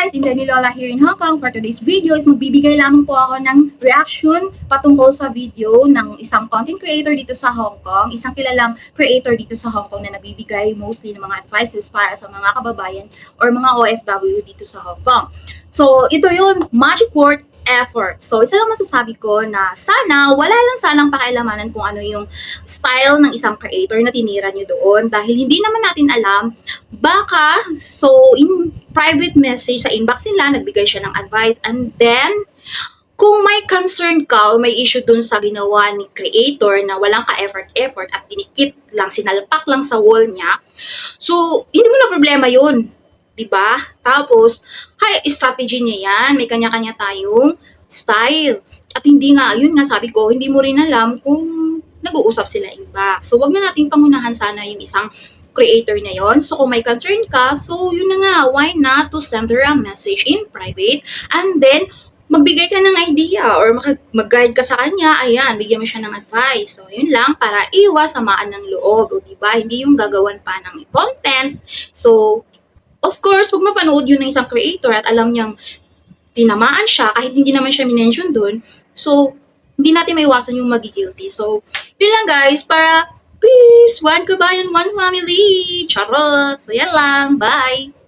guys! Inday Lola here in Hong Kong. For today's video is magbibigay lamang po ako ng reaction patungkol sa video ng isang content creator dito sa Hong Kong. Isang kilalang creator dito sa Hong Kong na nabibigay mostly ng mga advices para sa mga kababayan or mga OFW dito sa Hong Kong. So, ito yun, magic word effort. So, isa lang masasabi ko na sana, wala lang sanang pakialamanan kung ano yung style ng isang creator na tinira nyo doon dahil hindi naman natin alam, baka, so, in private message sa inbox nila, nagbigay siya ng advice and then, kung may concern ka o may issue dun sa ginawa ni creator na walang ka-effort at dinikit lang, sinalpak lang sa wall niya, so, hindi mo na problema yun. Diba? Tapos, strategy niya yan. May kanya-kanya tayong style. At hindi nga, yun nga sabi ko, hindi mo rin alam kung nag-uusap sila iba. So, wag na nating pangunahan sana yung isang creator na yon. So, kung may concern ka, so, yun na nga, why not to send her a message in private and then, magbigay ka ng idea or mag-guide ka sa kanya, ayan, bigyan mo siya ng advice. So, yun lang, para iwas samaan ng loob. O, diba? Hindi yung gagawan pa ng content. So, of course, huwag mapanood yun ng isang creator at alam niyang tinamaan siya kahit hindi naman siya minention dun. So, hindi natin maiwasan yung magigilty. So, yun lang guys, para peace, one kabayan, one family. Charot! So, yan lang. Bye!